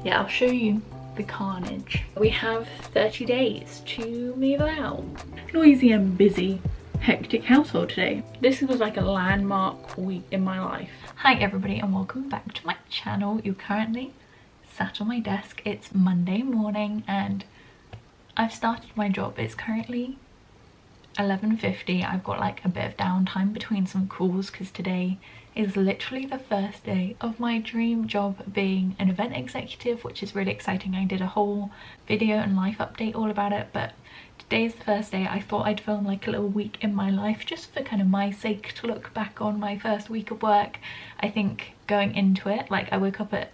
yeah, I'll show you the carnage. We have 30 days to move out. Noisy and busy, hectic household today. This was like a landmark week in my life. Hi everybody and welcome back to my channel. You're currently sat on my desk. It's Monday morning and I've started my job. It's currently 11:50. I've got like a bit of downtime between some calls because today is literally the first day of my dream job being an event executive, which is really exciting. I did a whole video and life update all about it, but today's the first day. I thought I'd film like a little week in my life just for kind of my sake, to look back on my first week of work. I think going into it, like I woke up at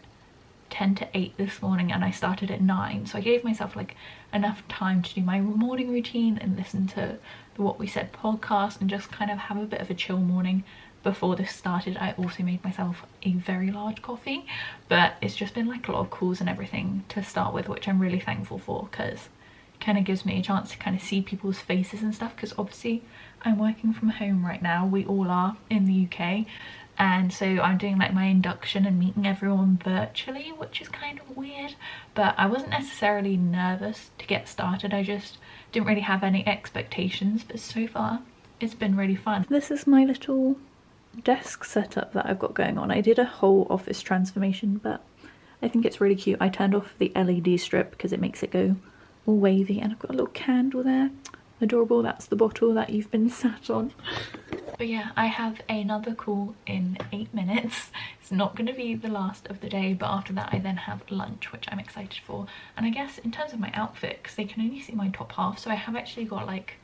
10 to 8 this morning and I started at 9, so I gave myself like enough time to do my morning routine and listen to the What We Said podcast and just kind of have a bit of a chill morning before this started. I also made myself a very large coffee, but it's just been like a lot of calls and everything to start with, which I'm really thankful for because it kind of gives me a chance to kind of see people's faces and stuff, because obviously I'm working from home right now. We all are in the UK, and so I'm doing like my induction and meeting everyone virtually, which is kind of weird, but I wasn't necessarily nervous to get started. I just didn't really have any expectations, but so far it's been really fun. This is my little desk setup that I've got going on. I did a whole office transformation, but I think it's really cute. I turned off the LED strip because it makes it go all wavy, and I've got a little candle there. Adorable. That's the bottle that you've been sat on. But yeah, I have another call in 8 minutes. It's not going to be the last of the day, but after that I then have lunch, which I'm excited for. And I guess in terms of my outfit, because they can only see my top half, so I have actually got like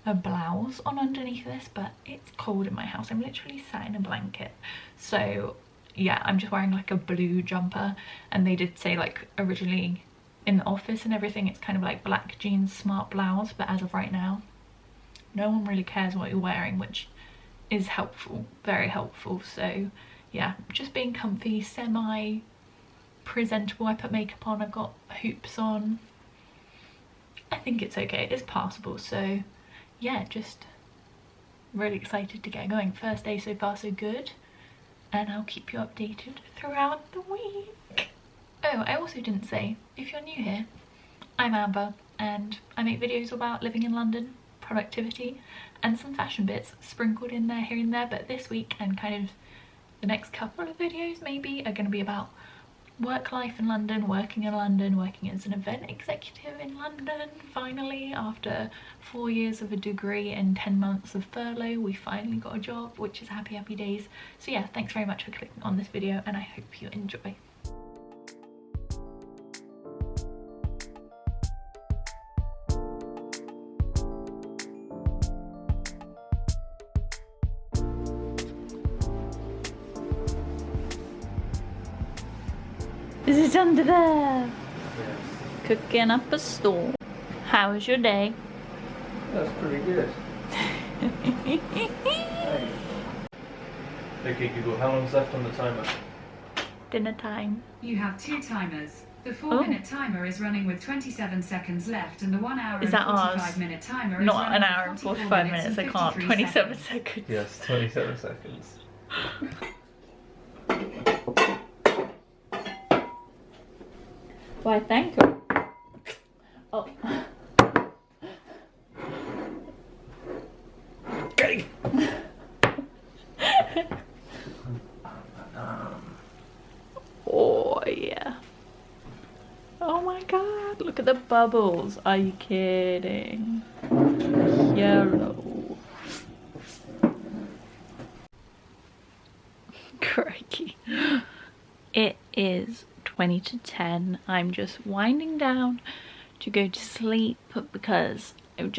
a blouse on underneath this, but it's cold in my house. I'm literally sat in a blanket, so yeah, I'm just wearing like a blue jumper. And they did say like originally in the office and everything it's kind of like black jeans, smart blouse, but as of right now no one really cares what you're wearing, which is helpful, very helpful. So yeah, just being comfy, semi presentable. I put makeup on, I've got hoops on. I think it's okay, it's passable. So yeah, just really excited to get going. First day so far so good, and I'll keep you updated throughout the week. Oh, I also didn't say, if you're new here, I'm Amber and I make videos about living in London, productivity, and some fashion bits sprinkled in there here and there. But this week and kind of the next couple of videos maybe are going to be about work life in London, working as an event executive in London. Finally, after 4 years of a degree and 10 months of furlough, we finally got a job, which is happy days. So yeah, thanks very much for clicking on this video and I hope you enjoy. Is it under there? Yes. Cooking up a storm. How was your day? That's pretty good. Hey. Okay Google, how long's left on the timer? Dinner time. You have 2 timers. The 4-minute timer is running with 27 seconds left, and the 1 hour and 45-minute timer is not running an hour and 45 minutes, I can't. 27 seconds. Yes, 27 seconds. Why, thank you. Oh. Okay. Oh yeah. Oh my god, look at the bubbles. Are you kidding? Yellow. Crikey. It is 20 to 10. I'm just winding down to go to sleep because I'm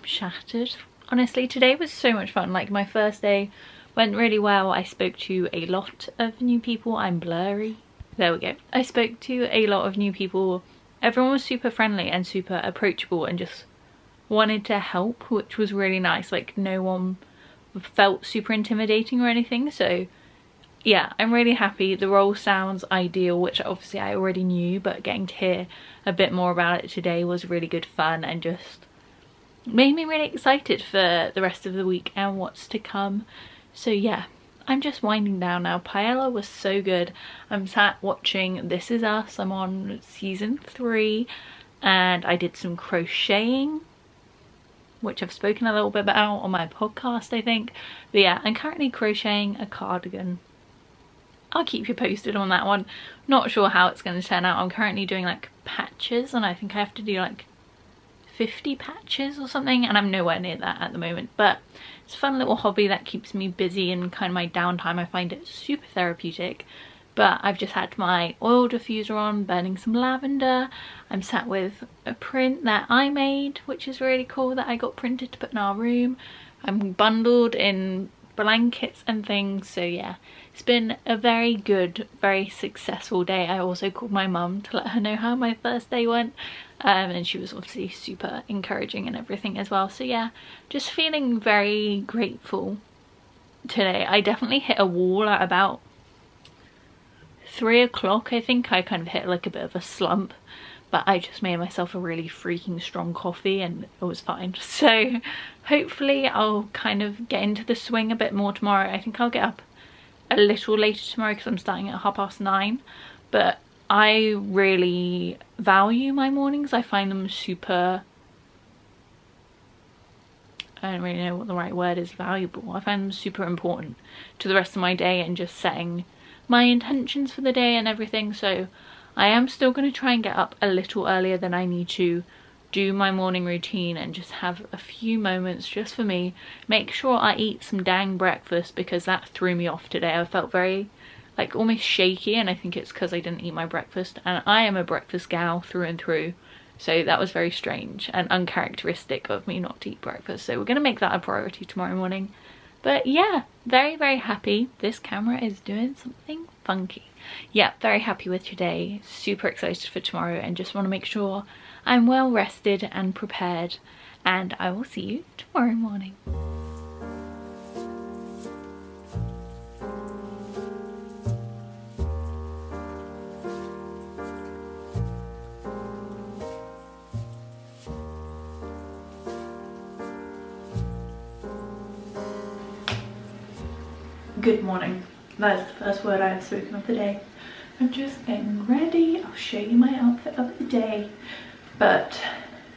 shattered. Honestly, today was so much fun. Like, my first day went really well. I spoke to a lot of new people. I'm blurry. There we go. I spoke to a lot of new people. Everyone was super friendly and super approachable and just wanted to help, which was really nice. Like, no one felt super intimidating or anything. So yeah, I'm really happy. The role sounds ideal, which obviously I already knew, but getting to hear a bit more about it today was really good fun and just made me really excited for the rest of the week and what's to come. So yeah, I'm just winding down now. Paella was so good. I'm sat watching This Is Us. I'm on season 3 and I did some crocheting, which I've spoken a little bit about on my podcast, I think. But yeah, I'm currently crocheting a cardigan. I'll keep you posted on that one. Not sure how it's going to turn out. I'm currently doing like patches and I think I have to do like 50 patches or something, and I'm nowhere near that at the moment, but it's a fun little hobby that keeps me busy in kind of my downtime. I find it super therapeutic. But I've just had my oil diffuser on, burning some lavender. I'm sat with a print that I made, which is really cool, that I got printed to put in our room. I'm bundled in blankets and things, so yeah, it's been a very good, very successful day. I also called my mum to let her know how my first day went, and she was obviously super encouraging and everything as well. So yeah, just feeling very grateful today. I definitely hit a wall at about 3 o'clock. I think I kind of hit like a bit of a slump, but I just made myself a really freaking strong coffee and it was fine. So hopefully I'll kind of get into the swing a bit more tomorrow. I think I'll get up a little later tomorrow because I'm starting at 9:30, but I really value my mornings. I find them super, I don't really know what the right word is, valuable. I find them super important to the rest of my day and just setting my intentions for the day and everything. So I am still going to try and get up a little earlier than I need to, do my morning routine and just have a few moments just for me. Make sure I eat some dang breakfast because that threw me off today. I felt very like almost shaky, and I think it's because I didn't eat my breakfast, and I am a breakfast gal through and through, so that was very strange and uncharacteristic of me not to eat breakfast. So we're going to make that a priority tomorrow morning. But yeah, very, very happy. This camera is doing something funky. Yeah, very happy with today. Super excited for tomorrow and just want to make sure I'm well rested and prepared. And I will see you tomorrow morning. Good morning. That is the first word I have spoken of the day. I'm just getting ready. I'll show you my outfit of the day. But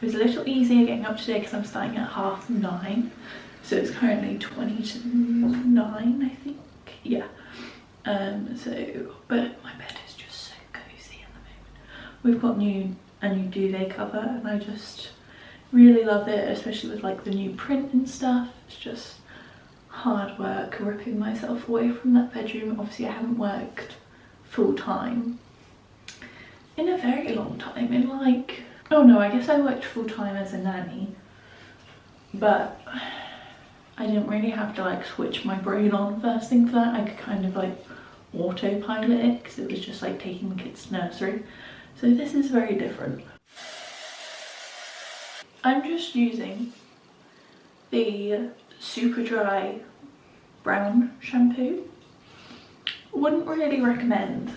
it was a little easier getting up today because I'm starting at 9:30. So it's currently 20 to 9, I think. Yeah. But my bed is just so cozy at the moment. We've got a new duvet cover and I just really love it, especially with like the new print and stuff. It's just hard work ripping myself away from that bedroom. Obviously I haven't worked full time in a very long time, in like, oh no, I guess I worked full time as a nanny, but I didn't really have to like switch my brain on first thing for that. I could kind of like autopilot it because it was just like taking the kids to nursery. So this is very different. I'm just using the super dry brown shampoo. Wouldn't really recommend,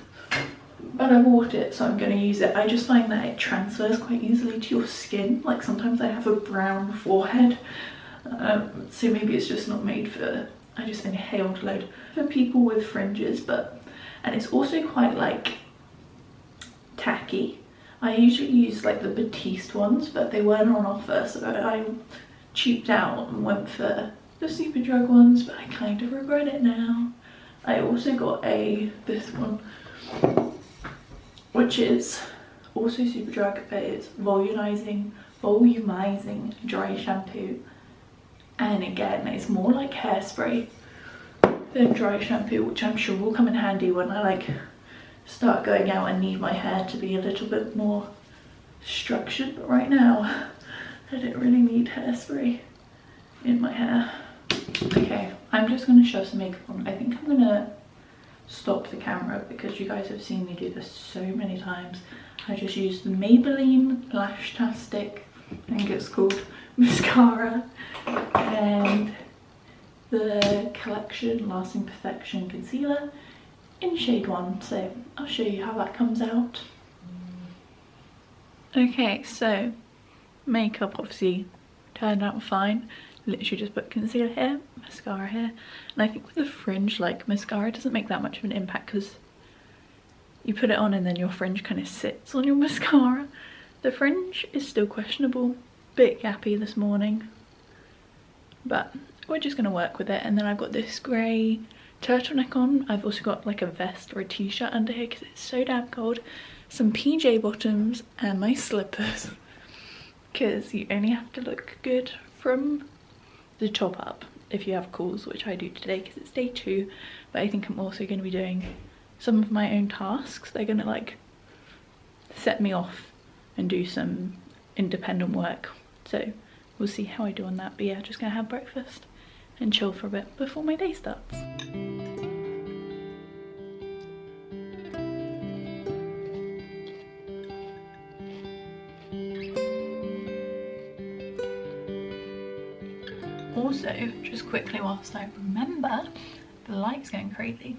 but I bought it so I'm going to use it. I just find that it transfers quite easily to your skin. Like sometimes I have a brown forehead, so maybe it's just not made for, I just inhaled a load, for people with fringes. And it's also quite like tacky. I usually use like the Batiste ones, but they weren't on offer, so I cheaped out and went for the Superdrug ones, but I kind of regret it now. I also got this one, which is also Superdrug, but it's volumizing dry shampoo. And again, it's more like hairspray than dry shampoo, which I'm sure will come in handy when I like start going out and need my hair to be a little bit more structured. But right now, I don't really need hairspray in my hair. Okay, I'm just going to shove some makeup on. I think I'm going to stop the camera because you guys have seen me do this so many times. I just used the Maybelline Lash-tastic, I think it's called, mascara, and the Collection Lasting Perfection concealer in shade 1. So I'll show you how that comes out. Okay, so makeup obviously turned out fine. literally just put concealer here, mascara here, and I think with the fringe, like, mascara doesn't make that much of an impact because you put it on and then your fringe kind of sits on your mascara. The fringe is still questionable, bit gappy this morning, but we're just gonna work with it. And then I've got this grey turtleneck on. I've also got like a vest or a t-shirt under here because it's so damn cold, some PJ bottoms and my slippers, because you only have to look good from the top up if you have calls, which I do today because it's day 2. But I think I'm also going to be doing some of my own tasks. They're going to like set me off and do some independent work, so we'll see how I do on that. But yeah, just gonna have breakfast and chill for a bit before my day starts. Also, just quickly whilst I remember, the light's going crazy.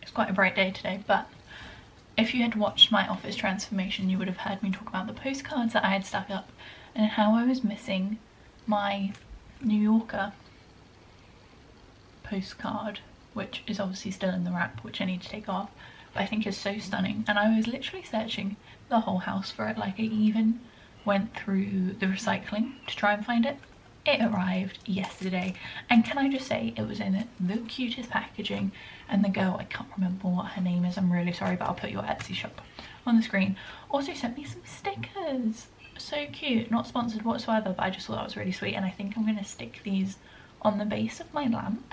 It's quite a bright day today, but if you had watched my office transformation, you would have heard me talk about the postcards that I had stuck up and how I was missing my New Yorker postcard, which is obviously still in the wrap, which I need to take off, but I think is so stunning. And I was literally searching the whole house for it. Like, I even went through the recycling to try and find it. It arrived yesterday, and can I just say, it was in the cutest packaging, and the girl, I can't remember what her name is, I'm really sorry, but I'll put your Etsy shop on the screen, also sent me some stickers. So cute. Not sponsored whatsoever, but I just thought that was really sweet, and I think I'm going to stick these on the base of my lamp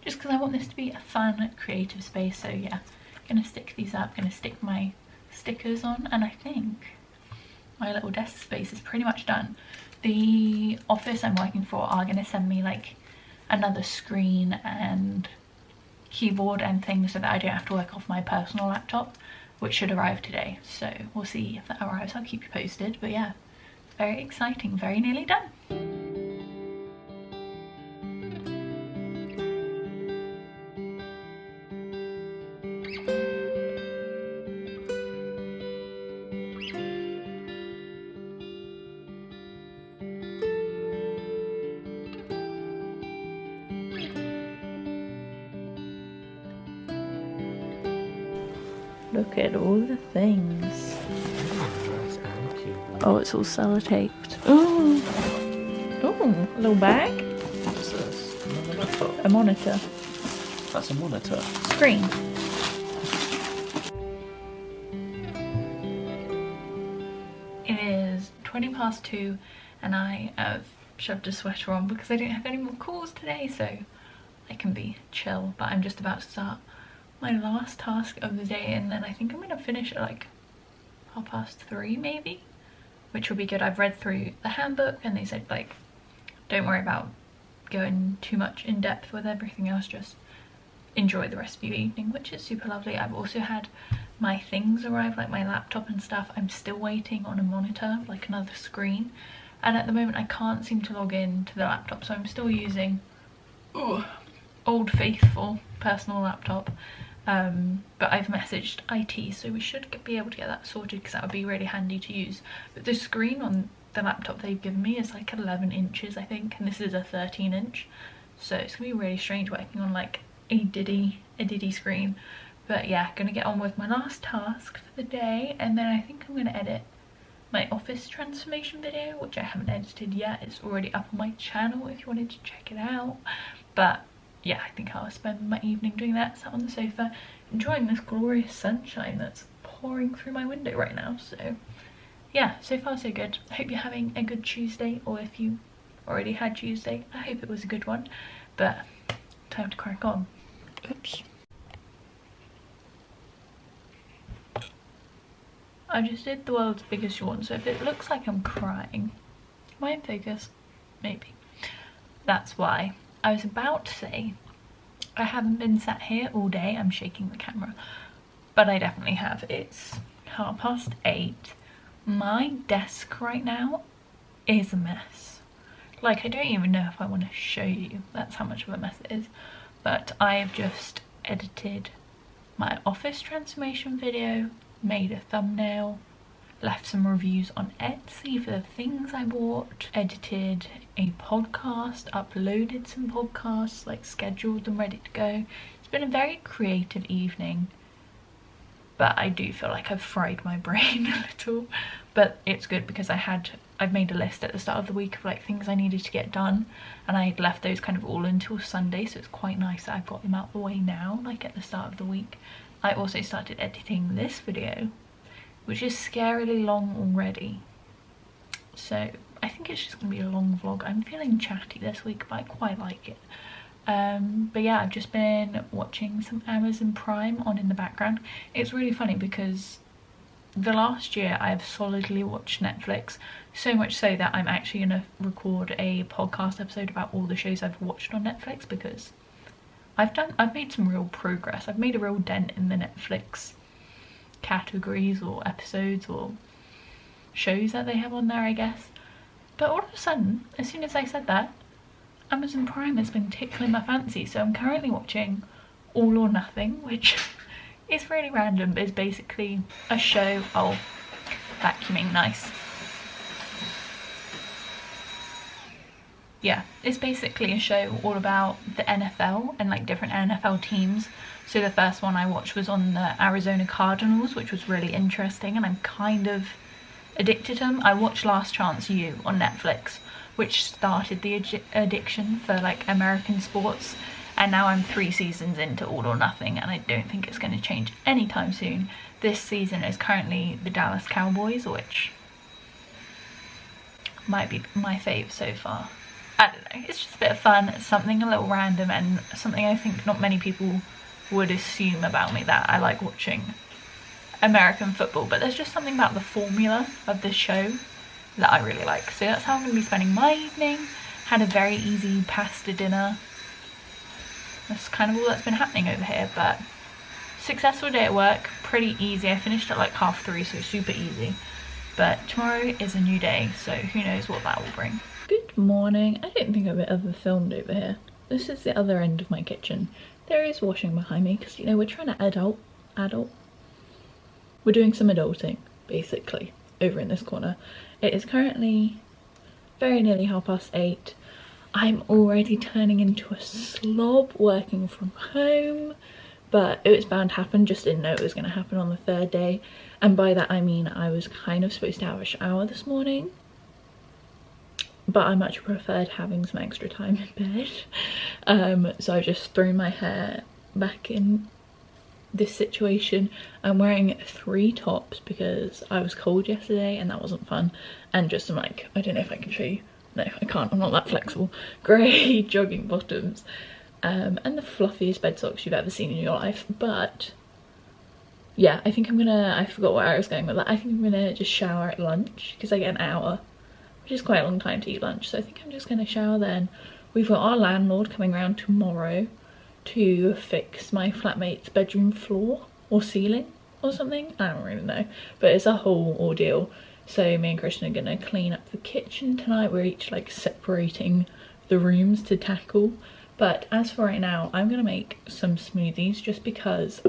just because I want this to be a fun creative space. So yeah, gonna stick these up, gonna stick my stickers on, and I think my little desk space is pretty much done. The office I'm working for are going to send me like another screen and keyboard and things so that I don't have to work off my personal laptop, which should arrive today. So we'll see if that arrives. I'll keep you posted. But yeah, very exciting, very nearly done. Look at all the things. Oh, it's all sellotaped. Oh, oh, a little bag. What's this? A monitor. That's a monitor. Screen. It is 2:20 and I have shoved a sweater on because I don't have any more calls today, so I can be chill. But I'm just about to start my last task of the day, and then I think I'm gonna finish at like 3:30 maybe, which will be good. I've read through the handbook and they said like don't worry about going too much in depth with everything else, just enjoy the rest of your evening, which is super lovely. I've also had my things arrive, like my laptop and stuff. I'm still waiting on a monitor, like another screen, and at the moment I can't seem to log in to the laptop, so I'm still using old faithful personal laptop. But I've messaged IT, so we should be able to get that sorted because that would be really handy to use. But the screen on the laptop they've given me is like 11 inches I think, and this is a 13-inch, so it's gonna be really strange working on like a diddy screen. But yeah, gonna get on with my last task for the day, and then I think I'm gonna edit my office transformation video, which I haven't edited yet. It's already up on my channel if you wanted to check it out. But yeah, I think I'll spend my evening doing that, sat on the sofa, enjoying this glorious sunshine that's pouring through my window right now. So yeah, so far so good. I hope you're having a good Tuesday, or if you already had Tuesday, I hope it was a good one. But time to crack on. Oops. I just did the world's biggest yawn, so if it looks like I'm crying, am I in focus? Maybe. That's why. I was about to say I haven't been sat here all day. I'm shaking the camera, but I definitely have. It's 8:30. My desk right now is a mess. Like, I don't even know if I want to show you. That's how much of a mess it is. But I have just edited my office transformation video, made a thumbnail, left some reviews on Etsy for the things I bought, edited a podcast, uploaded some podcasts, like scheduled them ready to go. It's been a very creative evening, but I do feel like I've fried my brain a little. But it's good because I've made a list at the start of the week of like things I needed to get done, and I left those kind of all until Sunday, so it's quite nice that I've got them out of the way now, like at the start of the week. I also started editing this video, which is scarily long already, so I think it's just gonna be a long vlog. I'm feeling chatty this week, but I quite like it. But yeah, I've just been watching some Amazon Prime on in the background. It's really funny because the last year I've solidly watched Netflix, so much so that I'm actually gonna record a podcast episode about all the shows I've watched on Netflix, because I've made some real progress. I've made a real dent in the Netflix categories or episodes or shows that they have on there, I guess. But all of a sudden, as soon as I said that, Amazon Prime has been tickling my fancy, so I'm currently watching All or Nothing, which is really random, but it's basically a show. Oh, vacuuming, nice. Yeah, it's basically a show all about the NFL and like different NFL teams. So the first one I watched was on the Arizona Cardinals, which was really interesting, and I'm kind of addicted to them. I watched Last Chance U on Netflix, which started the addiction for like American sports, and now I'm 3 seasons into All or Nothing, and I don't think it's going to change anytime soon. This season is currently the Dallas Cowboys, which might be my fave so far. I don't know, it's just a bit of fun. It's something a little random and something I think not many people would assume about me, that I like watching American football, but there's just something about the formula of this show that I really like. So that's how I'm going to be spending my evening. Had a very easy pasta dinner. That's kind of all that's been happening over here, but successful day at work, pretty easy. I finished at like 3:30, so super easy. But tomorrow is a new day, so who knows what that will bring. Good morning. I don't think I've ever filmed over here. This is the other end of my kitchen. There is washing behind me because, you know, we're trying to adult. We're doing some adulting, basically, over in this corner. It is currently very nearly 8:30. I'm already turning into a slob working from home, but it was bound to happen. Just didn't know it was going to happen on the 3rd day, and by that I mean I was kind of supposed to have a shower this morning, but I much preferred having some extra time in bed. So I've just thrown my hair back in this situation. I'm wearing 3 tops because I was cold yesterday and that wasn't fun, and just some, like, I don't know if I can show you. No, I can't, I'm not that flexible. Grey jogging bottoms, and the fluffiest bed socks you've ever seen in your life. But yeah, I think I'm gonna, I forgot where I was going with that. I think I'm gonna just shower at lunch because I get an hour, which is quite a long time to eat lunch. So I think I'm just gonna shower then. We've got our landlord coming around tomorrow to fix my flatmate's bedroom floor or ceiling or something. I don't really know, but it's a whole ordeal. So me and Christian are gonna clean up the kitchen tonight. We're each like separating the rooms to tackle. But as for right now, I'm gonna make some smoothies just because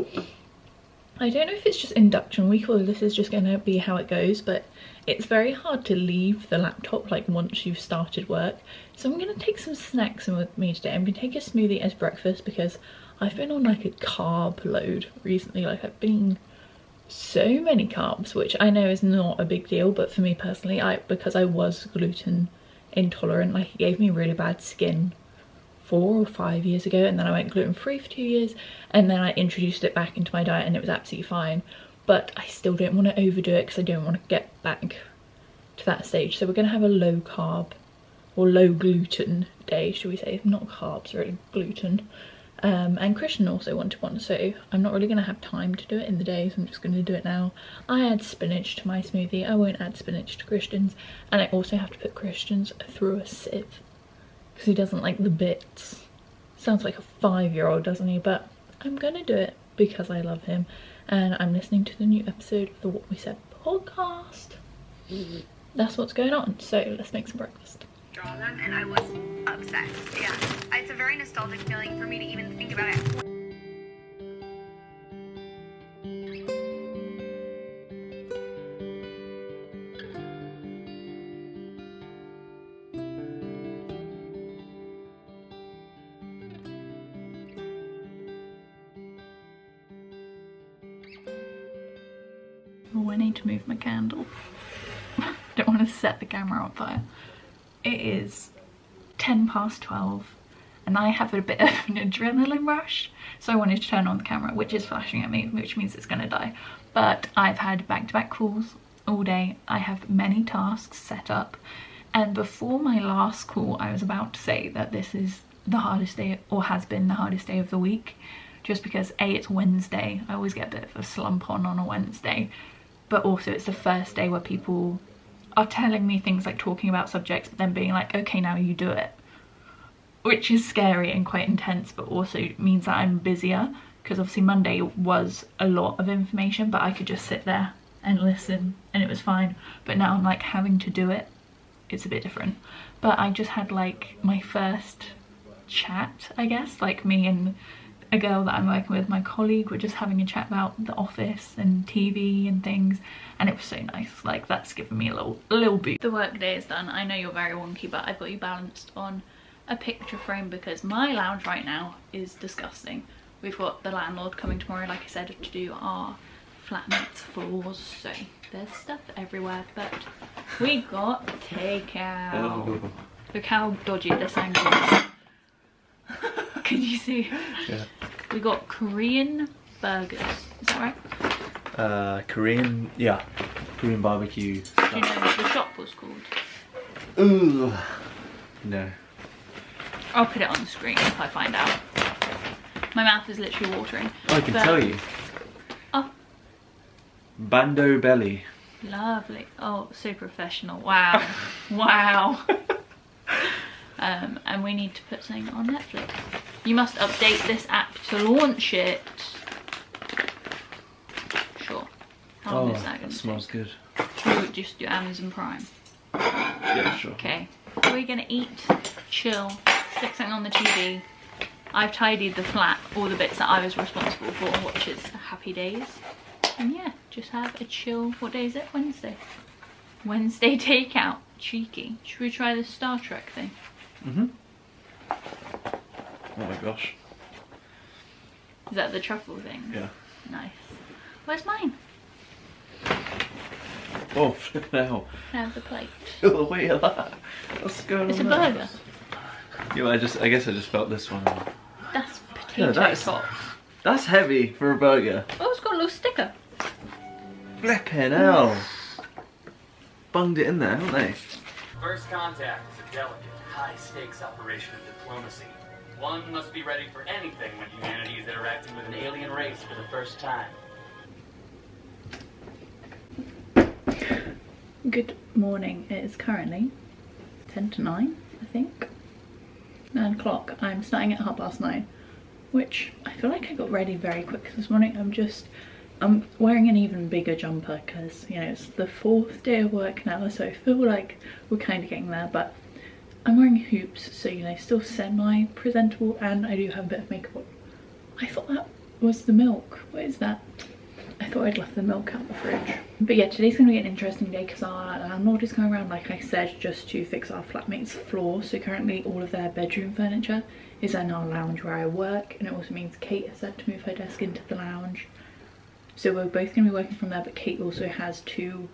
I don't know if it's just induction week or this is just gonna be how it goes, but it's very hard to leave the laptop like once you've started work. So I'm gonna take some snacks in with me today. I'm gonna take a smoothie as breakfast because I've been on like a carb load recently. Like I've been so many carbs, which I know is not a big deal, but for me personally, because I was gluten intolerant, like it gave me really bad skin 4 or 5 years ago, and then I went gluten-free for 2 years, and then I introduced it back into my diet and it was absolutely fine. But I still don't want to overdo it because I don't want to get back to that stage. So we're going to have a low carb or low gluten day, should we say, not carbs, really gluten. And Christian also wanted one, so I'm not really going to have time to do it in the day, so I'm just going to do it now. I add spinach to my smoothie. I won't add spinach to Christian's, and I also have to put Christian's through a sieve because he doesn't like the bits. Sounds like a 5-year-old, doesn't he? But I'm going to do it because I love him, and I'm listening to the new episode of the What We Said podcast. That's what's going on, so let's make some breakfast. Draw them, and I was obsessed. Yeah, it's a very nostalgic feeling for me to even think about it. Oh, I need to move my candle. Don't want to set the camera on fire. It is 12:10 and I have a bit of an adrenaline rush, so I wanted to turn on the camera, which is flashing at me, which means it's going to die. But I've had back-to-back calls all day. I have many tasks set up, and before my last call I was about to say that this is the hardest day, or has been the hardest day of the week, just because A, it's Wednesday. I always get a bit of a slump on a Wednesday, but also it's the first day where people are telling me things, like talking about subjects, but then being like, okay, now you do it, which is scary and quite intense, but also means that I'm busier, because obviously Monday was a lot of information, but I could just sit there and listen and it was fine. But now I'm like having to do it. It's a bit different. But I just had like my first chat, I guess, like me and a girl that I'm working with, my colleague, were just having a chat about the office and TV and things, and it was so nice. Like, that's given me a little boost. The work day is done. I know you're very wonky, but I've got you balanced on a picture frame because my lounge right now is disgusting. We've got the landlord coming tomorrow, like I said, to do our flatmates floors, so there's stuff everywhere, but we got takeout. Oh. Look how dodgy this angle is. Can you see? Yeah. We got Korean burgers. Is that right? Korean, yeah. Korean barbecue. Do you know what the shop was called? Ooh. No. I'll put it on the screen if I find out. My mouth is literally watering. Oh, I can tell you. Oh. Bando Belly. Lovely. Oh, so professional. Wow. Wow. And we need to put something on Netflix. You must update this app to launch it. Sure. How long is that going to take? Smells good. Should we just do Amazon Prime? Yeah, sure. Okay. We're gonna eat, chill, stick something on the TV. I've tidied the flat, all the bits that I was responsible for, which is Happy Days. And yeah, just have a chill. What day is it? Wednesday. Wednesday takeout. Cheeky. Should we try the Star Trek thing? Oh my gosh. Is that the truffle thing? Yeah. Nice. Where's mine? Oh, flipping hell. Can I have the plate? Oh, wait at that. What's going on? It's a there? burger. Yeah, I guess I just felt this one. That's potato tops. That's heavy for a burger. Oh, it's got a little sticker. Flipping hell. Bunged it in there, haven't they? First contact is a delicate, high-stakes operation of diplomacy. One must be ready for anything when humanity is interacting with an alien race for the first time. Good morning. It is currently 10 to 9, I think. 9 o'clock. I'm starting at 9:30, which I feel like I got ready very quick this morning. I'm wearing an even bigger jumper because, you know, it's the 4th day of work now, so I feel like we're kind of getting there, but I'm wearing hoops, so, you know, still semi-presentable, and I do have a bit of makeup on. I thought that was the milk. What is that? I thought I'd left the milk out the fridge. But yeah, today's going to be an interesting day because our landlord is going around, like I said, just to fix our flatmates' floor. So currently all of their bedroom furniture is in our lounge where I work, and it also means Kate has said to move her desk into the lounge. So we're both going to be working from there, but Kate also has 2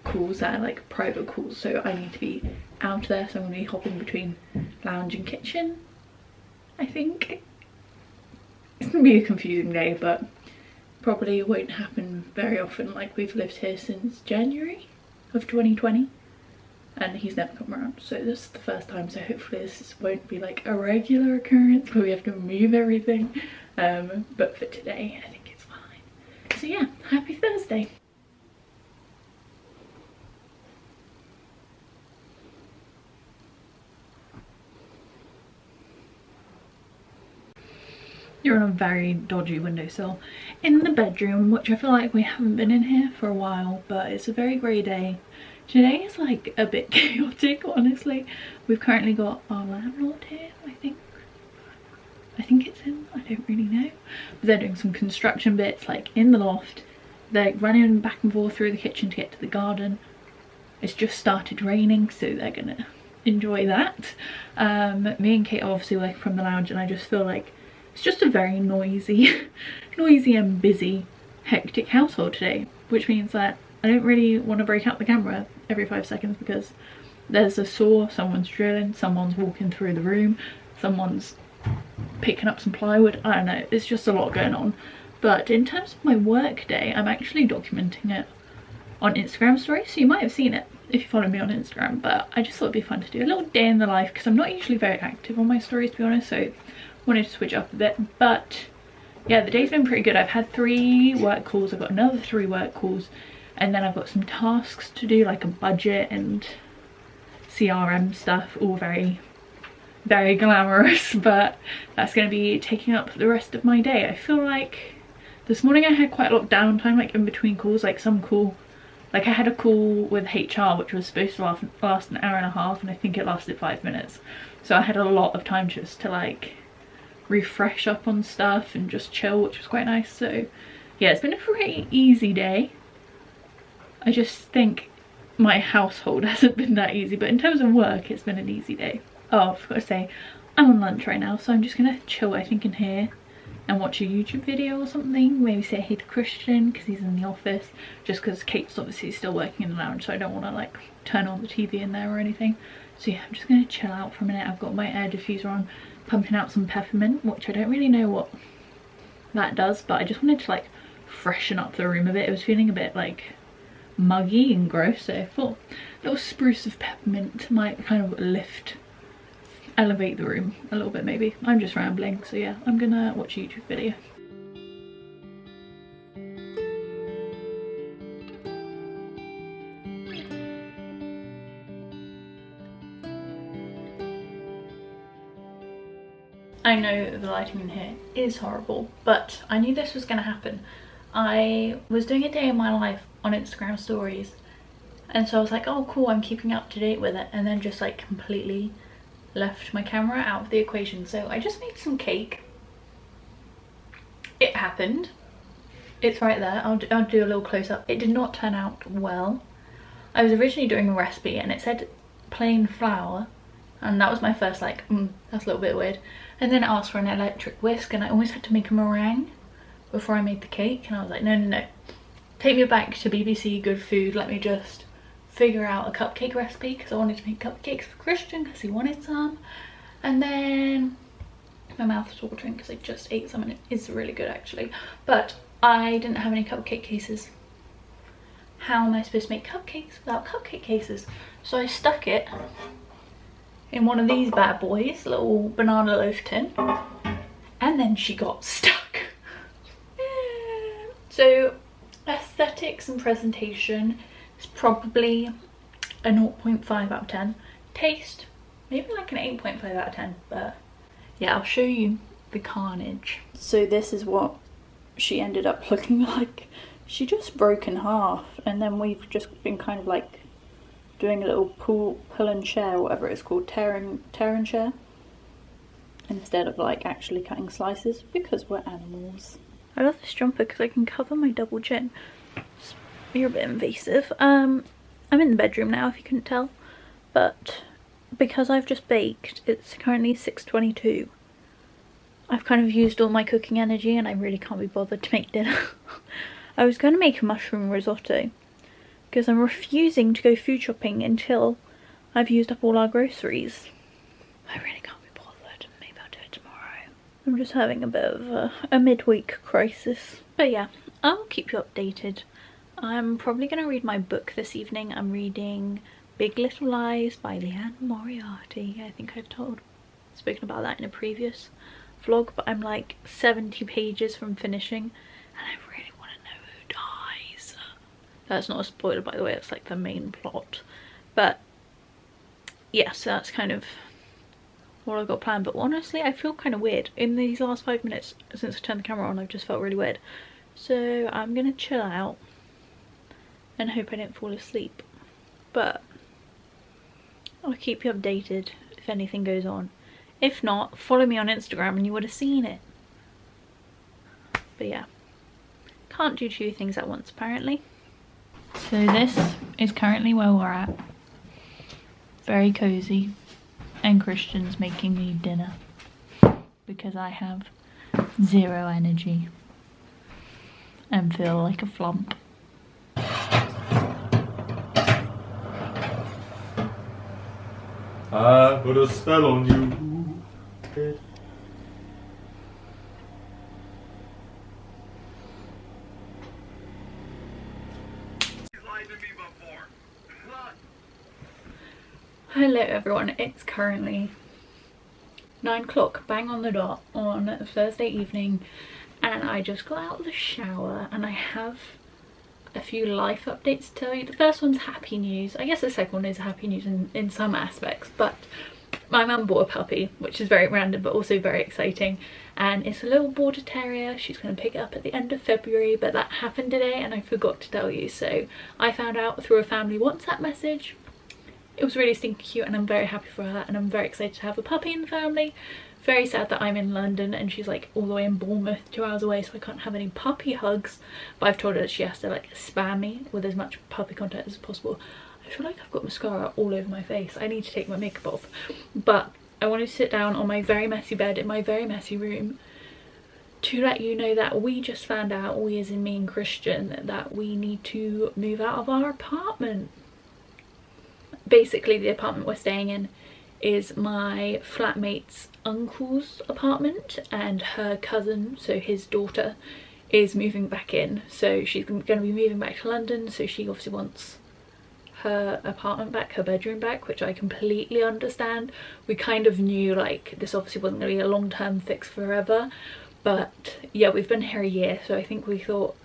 calls that are like private calls, so I need to be out there, so I'm going to be hopping between lounge and kitchen, I think. It's going to be a confusing day, but probably won't happen very often. Like, we've lived here since January of 2020 and he's never come around, so this is the first time, so hopefully this won't be like a regular occurrence where we have to move everything, but for today I think it's fine. So yeah, happy Thursday. You're on a very dodgy windowsill in the bedroom, which I feel like we haven't been in here for a while, but it's a very grey day. Today is like a bit chaotic, honestly. We've currently got our landlord here, I think it's him, I don't really know. But they're doing some construction bits like in the loft. They're running back and forth through the kitchen to get to the garden. It's just started raining, so they're gonna enjoy that. Me and Kate are obviously working from the lounge, and I just feel like it's just a very noisy and busy, hectic household today, which means that I don't really want to break out the camera every 5 seconds because there's a saw, someone's drilling, someone's walking through the room, someone's picking up some plywood. I don't know, it's just a lot going on. But in terms of my work day, I'm actually documenting it on Instagram stories, so you might have seen it if you follow me on Instagram, but I just thought it'd be fun to do a little day in the life because I'm not usually very active on my stories, to be honest, so wanted to switch up a bit. But yeah, the day's been pretty good. I've had 3 work calls, I've got another 3 work calls, and then I've got some tasks to do, like a budget and CRM stuff, all very glamorous, but that's going to be taking up the rest of my day. I feel like this morning I had quite a lot of downtime, like in between calls, like some call, like I had a call with HR which was supposed to last an hour and a half, and I think it lasted 5 minutes, so I had a lot of time just to like refresh up on stuff and just chill, which was quite nice. So yeah, it's been a pretty easy day. I just think my household hasn't been that easy, but in terms of work it's been an easy day. Oh, I forgot to say, I'm on lunch right now, so I'm just gonna chill, I think, in here and watch a YouTube video or something. Maybe say hey to Christian because he's in the office, just because Kate's obviously still working in the lounge, so I don't want to like turn on the TV in there or anything. So yeah, I'm just gonna chill out for a minute. I've got my air diffuser on, pumping out some peppermint, which I don't really know what that does, but I just wanted to like freshen up the room a bit. It was feeling a bit like muggy and gross, so I thought a little spruce of peppermint might kind of elevate the room a little bit maybe. I'm just rambling, so yeah, I'm gonna watch a YouTube video. I know the lighting in here is horrible, but I knew this was gonna happen. I was doing a day in my life on Instagram stories, and so I was like, oh cool, I'm keeping up to date with it, and then just like completely left my camera out of the equation. So I just made some cake. It happened. It's right there. I'll do a little close-up. It did not turn out well. I was originally doing a recipe and it said plain flour, and that was my first like, that's a little bit weird. And then it asked for an electric whisk, and I almost had to make a meringue before I made the cake, and I was like, no, take me back to BBC Good Food, let me just figure out a cupcake recipe, because I wanted to make cupcakes for Christian because he wanted some. And then my mouth was watering because I just ate some and it is really good actually, but I didn't have any cupcake cases. How am I supposed to make cupcakes without cupcake cases? So I stuck it in one of these bad boys, little banana loaf tin, and then she got stuck. So aesthetics and presentation is probably a 0.5 out of 10. Taste, maybe like an 8.5 out of 10, but yeah, I'll show you the carnage. So this is what she ended up looking like. She just broke in half, and then we've just been kind of like doing a little pull and share, whatever it's called, tear and share, instead of like actually cutting slices, because we're animals. I love this jumper because I can cover my double chin. You're a bit invasive. I'm in the bedroom now, if you couldn't tell, but because I've just baked, it's currently 6:22. I've kind of used all my cooking energy and I really can't be bothered to make dinner. I was going to make a mushroom risotto because I'm refusing to go food shopping until I've used up all our groceries. I really can't be bothered. Maybe I'll do it tomorrow. I'm just having a bit of a midweek crisis. But yeah, I'll keep you updated. I'm probably going to read my book this evening. I'm reading Big Little Lies by Leanne Moriarty. I think I've spoken about that in a previous vlog, but I'm like 70 pages from finishing and I really want to know who dies. That's not a spoiler, by the way, it's like the main plot. But yeah, so that's kind of what I've got planned. But honestly, I feel kind of weird. In these last 5 minutes since I turned the camera on, I've just felt really weird. So I'm gonna chill out and hope I don't fall asleep. But I'll keep you updated if anything goes on. If not, follow me on Instagram and you would have seen it. But yeah, can't do 2 things at once apparently. So this is currently where we're at. Very cozy. And Christian's making me dinner because I have 0 energy and feel like a flump. I put a spell on you. Hello everyone, it's currently 9 o'clock, bang on the dot, on Thursday evening, and I just got out of the shower and I have a few life updates to tell you. The first one's happy news. I guess the second one is happy news in some aspects, but my mum bought a puppy, which is very random but also very exciting, and it's a little border terrier. She's going to pick it up at the end of February, but that happened today and I forgot to tell you, so I found out through a family WhatsApp message. It was really stinking cute and I'm very happy for her, and I'm very excited to have a puppy in the family. Very sad that I'm in London and she's like all the way in Bournemouth, 2 hours away, so I can't have any puppy hugs, but I've told her that she has to like spam me with as much puppy content as possible. I feel like I've got mascara all over my face. I need to take my makeup off, but I wanted to sit down on my very messy bed in my very messy room to let you know that we just found out, we as in me and Christian, that we need to move out of our apartment. Basically the apartment we're staying in is my flatmate's uncle's apartment, and her cousin, so his daughter, is moving back in, so she's going to be moving back to London, so she obviously wants her apartment back, her bedroom back, which I completely understand. We kind of knew like this obviously wasn't going to be a long-term fix forever, but yeah, we've been here a year, so I think we thought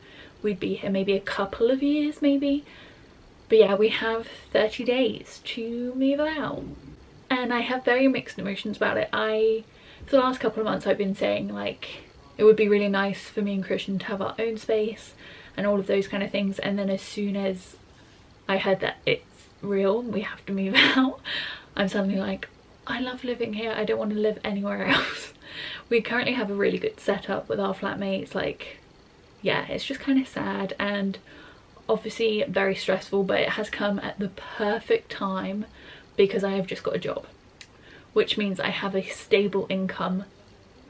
we'd be here maybe a couple of years maybe. But yeah, we have 30 days to move out and I have very mixed emotions about it. For the last couple of months I've been saying like it would be really nice for me and Christian to have our own space and all of those kind of things, and then as soon as I heard that it's real, we have to move out, I'm suddenly like, I love living here, I don't want to live anywhere else. We currently have a really good setup with our flatmates, like yeah, it's just kind of sad and obviously very stressful, but it has come at the perfect time because I have just got a job, which means I have a stable income,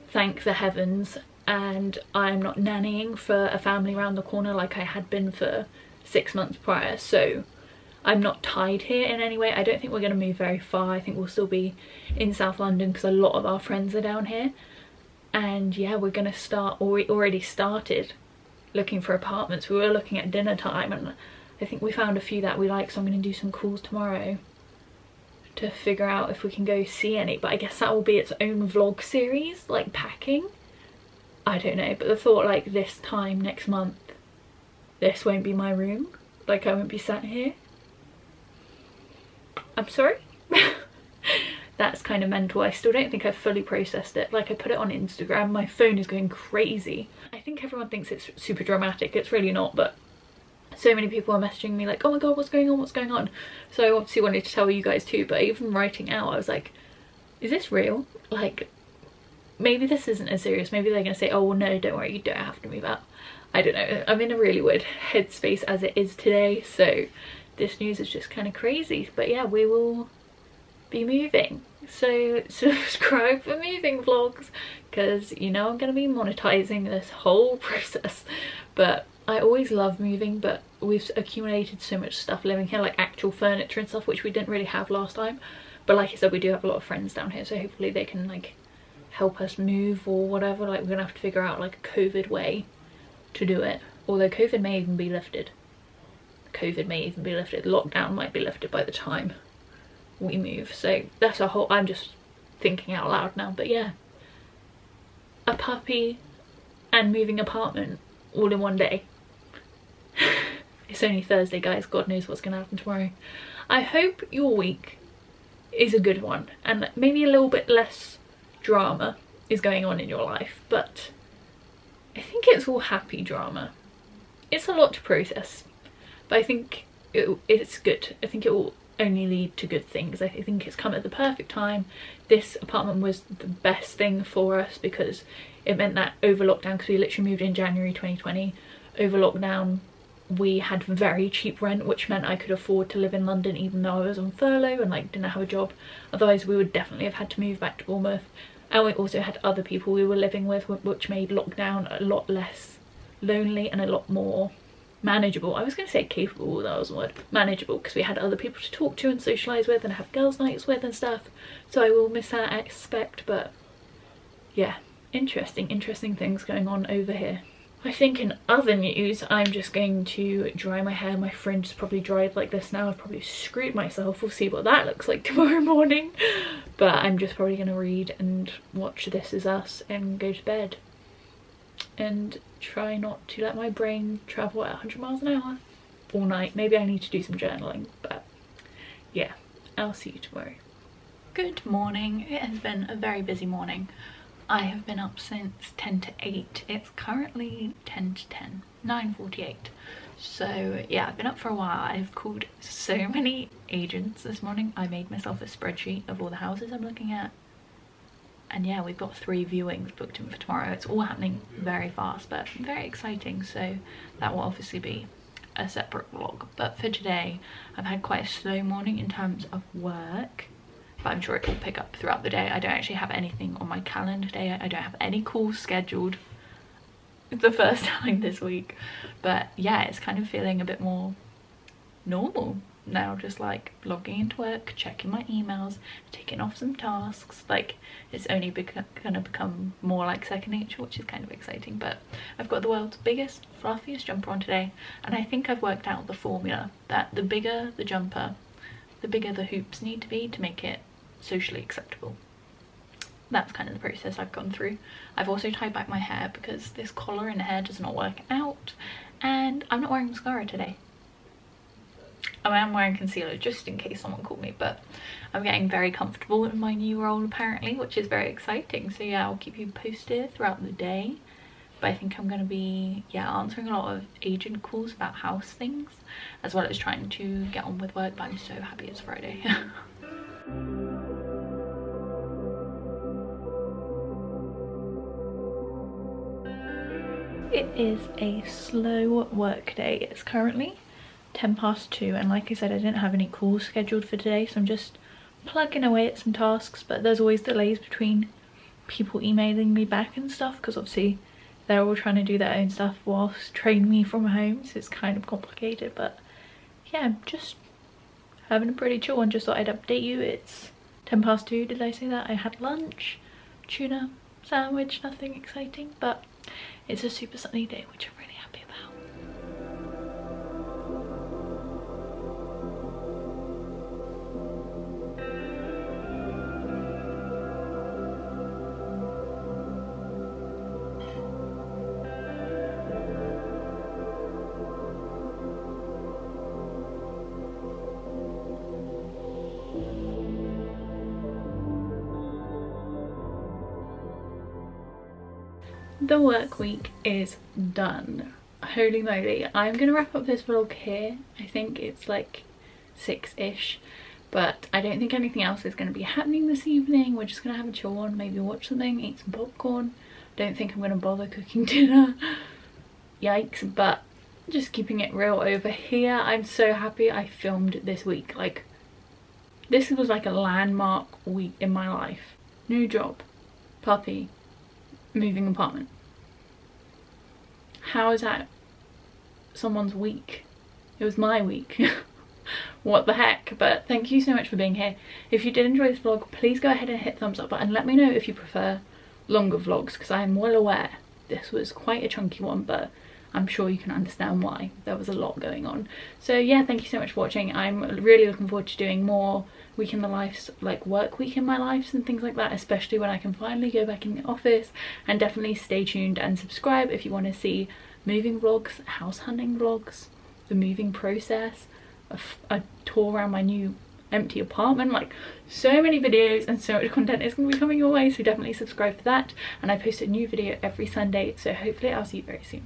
thank the heavens, and I'm not nannying for a family around the corner like I had been for 6 months prior, so I'm not tied here in any way. I don't think we're going to move very far. I think we'll still be in South London because a lot of our friends are down here, and yeah, we're going to start, or we already started looking for apartments. We were looking at dinner time and I think we found a few that we like, so I'm going to do some calls tomorrow to figure out if we can go see any, but I guess that will be its own vlog series, like packing. I don't know, but the thought like this time next month this won't be my room, like I won't be sat here. I'm sorry. That's kind of mental. I still don't think I've fully processed it. Like I put it on Instagram, my phone is going crazy. I think everyone thinks it's super dramatic, it's really not, but so many people are messaging me like, oh my god, what's going on, what's going on? So I obviously wanted to tell you guys too, but even writing out I was like, is this real? Like maybe this isn't as serious, maybe they're gonna say, oh well, no, don't worry, you don't have to move out. I don't know, I'm in a really weird headspace as it is today, so this news is just kind of crazy. But yeah, we will be moving, so subscribe for moving vlogs because you know I'm gonna be monetizing this whole process. But I always love moving, but we've accumulated so much stuff living here, like actual furniture and stuff, which we didn't really have last time. But like I said, we do have a lot of friends down here, so hopefully they can like help us move or whatever. Like we're gonna have to figure out like a COVID way to do it, although COVID may even be lifted. Lockdown might be lifted by the time we move, so that's a whole, I'm just thinking out loud now. But yeah, a puppy and moving apartment all in one day. It's only Thursday guys, god knows what's gonna happen tomorrow. I hope your week is a good one and maybe a little bit less drama is going on in your life, but I think it's all happy drama. It's a lot to process, but I think it's good. I think it will only lead to good things. I think it's come at the perfect time. This apartment was the best thing for us because it meant that over lockdown, because we literally moved in January 2020, over lockdown we had very cheap rent, which meant I could afford to live in London even though I was on furlough and like didn't have a job. Otherwise we would definitely have had to move back to Bournemouth, and we also had other people we were living with, which made lockdown a lot less lonely and a lot more manageable. I was going to say capable, that was the word. Manageable, because we had other people to talk to and socialise with and have girls' nights with and stuff. So I will miss that aspect, but yeah, interesting things going on over here. I think in other news, I'm just going to dry my hair. My fringe is probably dried like this now. I've probably screwed myself. We'll see what that looks like tomorrow morning. But I'm just probably going to read and watch This Is Us and go to bed. And try not to let my brain travel at 100 miles an hour all night. Maybe I need to do some journaling, but yeah, I'll see you tomorrow. Good morning. It has been a very busy morning. I have been up since 10 to 8. It's currently 10 to 10, 9:48. So yeah, I've been up for a while. I've called so many agents this morning. I made myself a spreadsheet of all the houses I'm looking at. And yeah, we've got 3 viewings booked in for tomorrow. It's all happening very fast, but very exciting. So that will obviously be a separate vlog. But for today, I've had quite a slow morning in terms of work. But I'm sure it will pick up throughout the day. I don't actually have anything on my calendar today. I don't have any calls scheduled. It's the first time this week. But yeah, it's kind of feeling a bit more normal now, just like logging into work, checking my emails, taking off some tasks. Like, it's only gonna become more like second nature, which is kind of exciting. But I've got the world's biggest, fluffiest jumper on today, and I think I've worked out the formula that the bigger the jumper, the bigger the hoops need to be to make it socially acceptable. That's kind of the process I've gone through. I've also tied back my hair because this collar in the hair does not work out, and I'm not wearing mascara today. I am wearing concealer just in case someone called me, but I'm getting very comfortable in my new role apparently, which is very exciting. So yeah, I'll keep you posted throughout the day. But I think I'm going to be, yeah, answering a lot of agent calls about house things, as well as trying to get on with work. But I'm so happy it's Friday. It is a slow work day. It's currently 10 past 2, and like I said, I didn't have any calls scheduled for today, so I'm just plugging away at some tasks. But there's always delays between people emailing me back and stuff, because obviously they're all trying to do their own stuff whilst training me from home, so it's kind of complicated. But yeah, I'm just having a pretty chill one. Just thought I'd update you. It's 10 past 2, did I say that? I had lunch, tuna sandwich, nothing exciting, but it's a super sunny day, which I'm really happy about. The work week is done. Holy moly. I'm gonna wrap up this vlog here. I think it's like 6-ish, but I don't think anything else is going to be happening this evening. We're just gonna have a chill one, maybe watch something, eat some popcorn. Don't think I'm gonna bother cooking dinner. Yikes. But just keeping it real over here. I'm so happy I filmed this week. Like, this was like a landmark week in my life. New job, puppy, moving apartment. How is that someone's week? It was my week. What the heck. But thank you so much for being here. If you did enjoy this vlog, please go ahead and hit thumbs up button. Let me know if you prefer longer vlogs, because I am well aware this was quite a chunky one, but I'm sure you can understand why. There was a lot going on. So yeah, thank you so much for watching. I'm really looking forward to doing more week in the lives, like work week in my lives and things like that, especially when I can finally go back in the office. And definitely stay tuned and subscribe if you want to see moving vlogs, house hunting vlogs, the moving process, a tour around my new empty apartment. Like, so many videos and so much content is going to be coming your way, so definitely subscribe for that. And I post a new video every Sunday, so hopefully I'll see you very soon.